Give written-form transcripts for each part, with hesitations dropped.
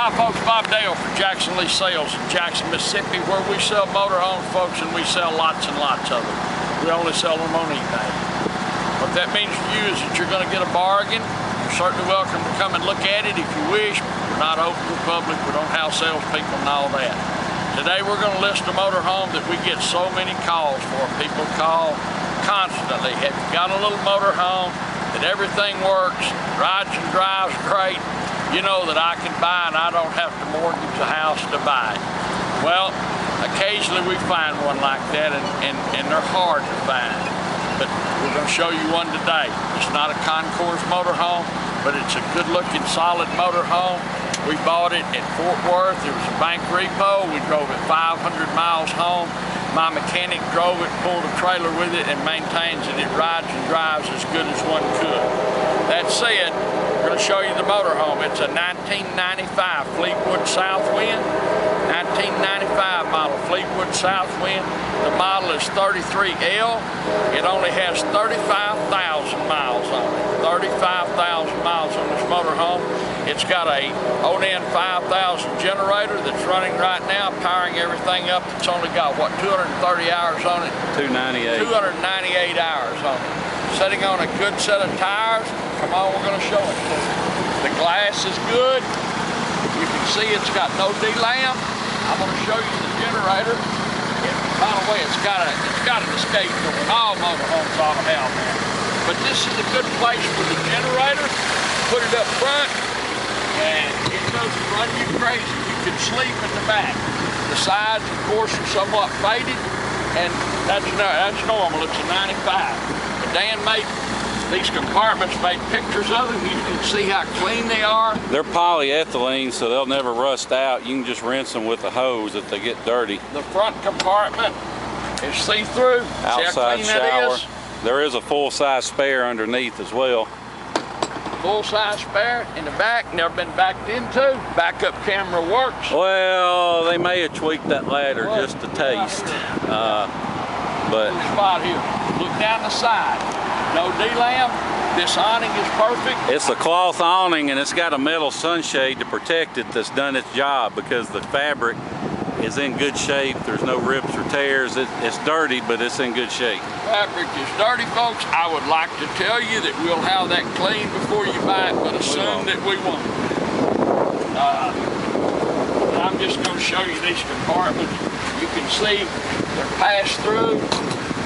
Hi folks, Bob Dale for Jackson Lee Sales in Jackson, Mississippi, where we sell motorhomes, folks, and we sell lots and lots of them. We only sell them on eBay. What that means to you is that you're going to get a bargain. You're certainly welcome to come and look at it if you wish. We're not open to the public. We don't have salespeople and all that. Today we're going to list a motorhome that we get so many calls for. People call constantly. Have you got a little motorhome that everything works, rides and drives great, you know, that I can buy and I don't have to mortgage a house to buy it? Well, occasionally we find one like that, and they're hard to find. But we're going to show you one today. It's not a concourse motorhome, but it's a good-looking, solid motorhome. We bought it at Fort Worth. It was a bank repo. We drove it 500 miles home. My mechanic drove it, pulled a trailer with it, and maintains it. It rides and drives as good as one could. That said, we're going to show you the motorhome. It's a 1995 Fleetwood Southwind. 1995 model Fleetwood Southwind. The model is 33L. It only has 35,000 miles on it. 35,000 miles on this motorhome. It's got a Awning 5000 generator that's running right now, powering everything up. It's only got, what, 230 hours on it? 298. 298 hours on it. Sitting on a good set of tires. Come on, we're going to show it to you. The glass is good. You can see it's got no D-lamp. I'm going to show you the generator. And by the way, it's got an escape door. All motorhomes ought to have that. But this is a good place for the generator. Put it up front, and it doesn't run you crazy. You can sleep in the back. The sides, of course, are somewhat faded, and that's normal. It's a 95. But Dan made these compartments, made pictures of them. You can see how clean they are. They're polyethylene, so they'll never rust out. You can just rinse them with a hose if they get dirty. The front compartment is see-through. Outside shower. There is a full-size spare underneath as well. Full-size spare in the back, never been backed into. Backup camera works. Well, they may have tweaked that ladder just a taste. But spot here. Look down the side. No D-lamp. This awning is perfect. It's a cloth awning, and it's got a metal sunshade to protect it that's done its job, because the fabric is in good shape. There's no rips or tears. It's dirty, but it's in good shape. Fabric is dirty, folks. I would like to tell you that we'll have that clean before you buy it, but assume that we won't. I'm just going to show you these compartments. You can see they're passed through.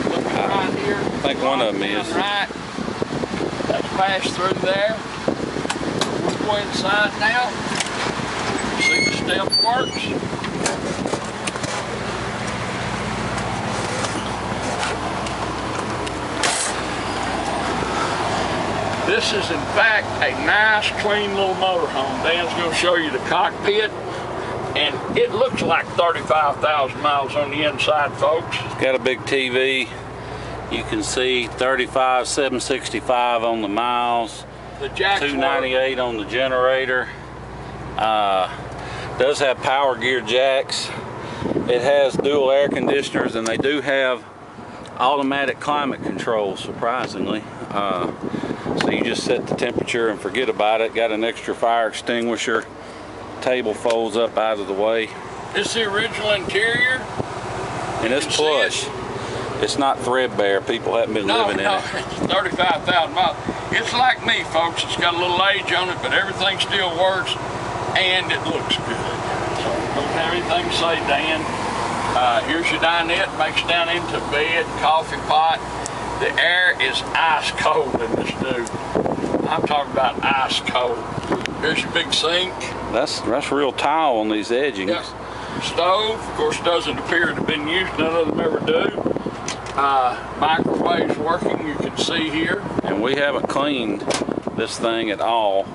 Look right here. I think one of them is. Right. That's passed through there. We'll go inside now. See the step works. This is in fact a nice, clean little motorhome. Dan's going to show you the cockpit, and it looks like 35,000 miles on the inside, folks. It's got a big TV. You can see 765 on the miles. The jacks 298 on the generator. Does have power gear jacks. It has dual air conditioners, and they do have automatic climate control, surprisingly. So you just set the temperature and forget about it. Got an extra fire extinguisher. Table folds up out of the way. This is the original interior. And it's plush. It's not threadbare. People haven't been living in it. It's 35,000 miles. It's like me, folks. It's got a little age on it, but everything still works, and it looks good. So don't have anything to say, Dan. Here's your dinette. Makes down into bed, coffee pot. The air is ice cold in this dude. I'm talking about ice cold. Here's your big sink. That's real tile on these edgings. Yep. Stove, of course, doesn't appear to have been used. None of them ever do. Microwave's working, you can see here. And we haven't cleaned this thing at all.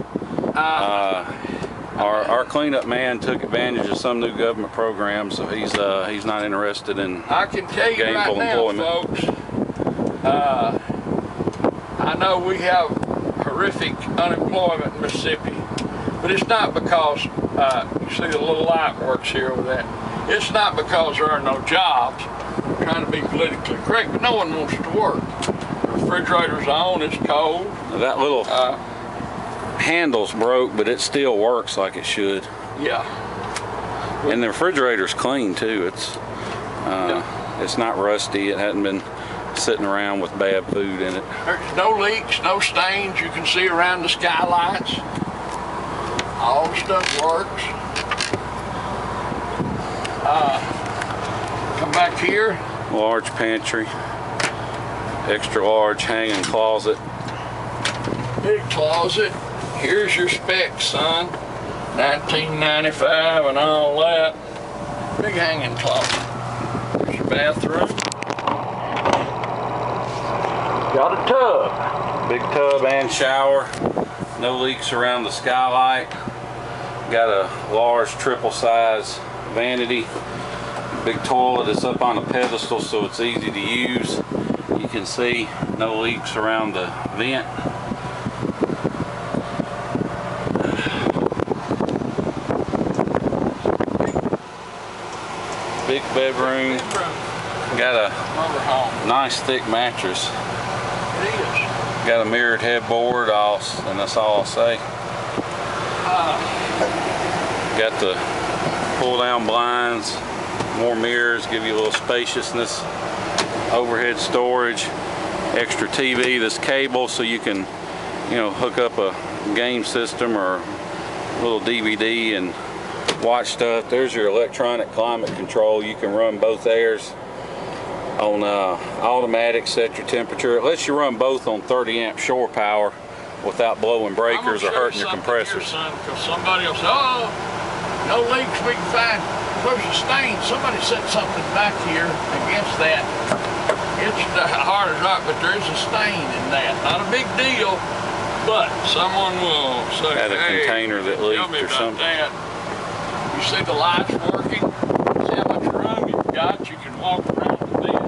Our cleanup man took advantage of some new government program, so he's not interested in I can tell you right now, employment. Folks, I know we have horrific unemployment in Mississippi, but it's not because, you see the little light works here with that. It's not because there are no jobs. I'm trying to be politically correct, but no one wants to work. The refrigerator's on, it's cold. That little handle's broke, but it still works like it should. Yeah. And the refrigerator's clean too. It's not rusty. It hadn't been sitting around with bad food in it. There's no leaks, no stains. You can see around the skylights. All the stuff works. Come back here. Large pantry, extra large hanging closet. Big closet. Here's your specs, son. 1995 and all that. Big hanging closet. Here's your bathroom. Got a tub. Big tub and shower. No leaks around the skylight. Got a large triple size vanity. Big toilet is up on a pedestal so it's easy to use. You can see no leaks around the vent. Big bedroom. Got a Motorhome. nice thick mattress. It is. Got a mirrored headboard, and that's all I'll say. Got the pull down blinds, more mirrors, give you a little spaciousness. Overhead storage, extra TV that's cable so you can, hook up a game system or a little DVD and watch stuff. There's your electronic climate control. You can run both airs on automatic, set your temperature. It lets you run both on 30 amp shore power without blowing breakers or hurting your compressors. Because somebody will say, oh, no leaks, we can find. There's a stain. Somebody set something back here against that. It's hard as rock, but there is a stain in that. Not a big deal, but someone will say, Had a hey, container that tell leaked me or about something. that. You see the lights working? See how much room you've got? You can walk around the bed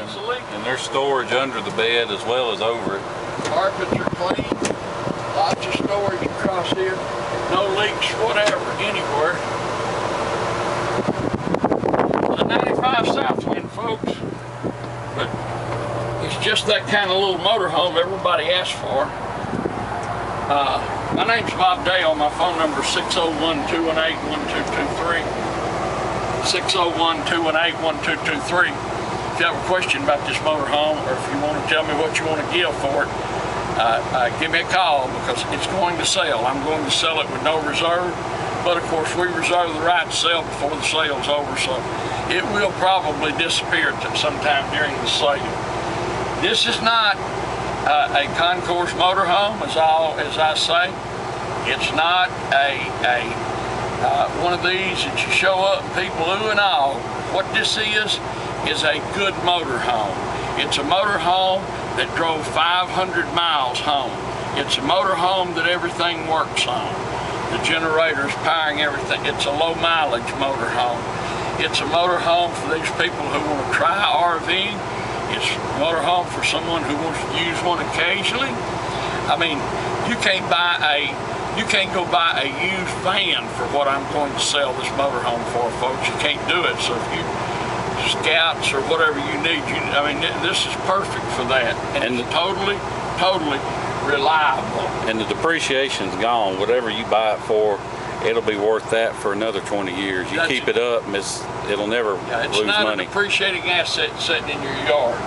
easily. And there's storage under the bed as well as over it. Carpets are clean. Lots of storage across here. No leaks, whatever, anywhere. The 95 Southwind, folks. But it's just that kind of little motorhome everybody asks for. My name's Bob Dale. My phone number is 601-218-1223. 601-218-1223. If you have a question about this motorhome, or if you want to tell me what you want to give for it, give me a call, because it's going to sell. I'm going to sell it with no reserve, but of course we reserve the right to sell before the sale's over, so it will probably disappear sometime during the sale. This is not a concourse motorhome, as I say. It's not one of these that you show up and people ooh and all. What this is a good motorhome. It's a motorhome that drove 500 miles home. It's a motorhome that everything works on. The generator's powering everything. It's a low mileage motorhome. It's a motorhome for these people who want to try RVing. It's a motorhome for someone who wants to use one occasionally. I mean, you can't go buy a used van for what I'm going to sell this motorhome for, folks. You can't do it. So if you scouts or whatever you need, this is perfect for that. And it's totally reliable. And the depreciation's gone. Whatever you buy it for, it'll be worth that for another 20 years. You keep it up, it'll never lose money. It's not a depreciating asset sitting in your yard.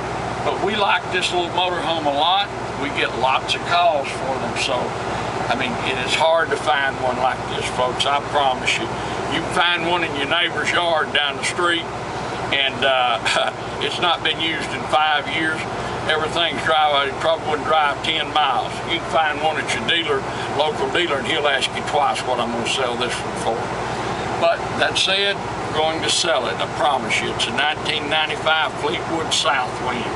But we like this little motorhome a lot. We get lots of calls for them. So, it is hard to find one like this, folks. I promise you. You can find one in your neighbor's yard down the street, and it's not been used in 5 years. Everything's dry. You probably wouldn't drive 10 miles. You can find one at your local dealer, and he'll ask you twice what I'm going to sell this one for. But that said, we're going to sell it, I promise you. It's a 1995 Fleetwood Southwind,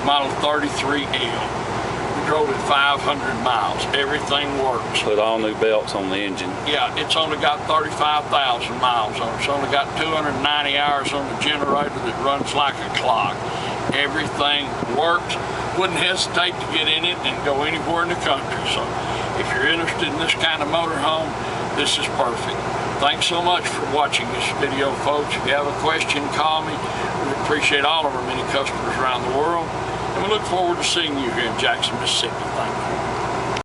model 33L. We drove it 500 miles. Everything works. Put all new belts on the engine. Yeah, it's only got 35,000 miles on it. It's only got 290 hours on the generator that runs like a clock. Everything works. Wouldn't hesitate to get in it and go anywhere in the country. So if you're interested in this kind of motorhome, this is perfect. Thanks so much for watching this video, folks. If you have a question, call me. We appreciate all of our many customers around the world. And we look forward to seeing you here in Jackson, Mississippi. Thank you.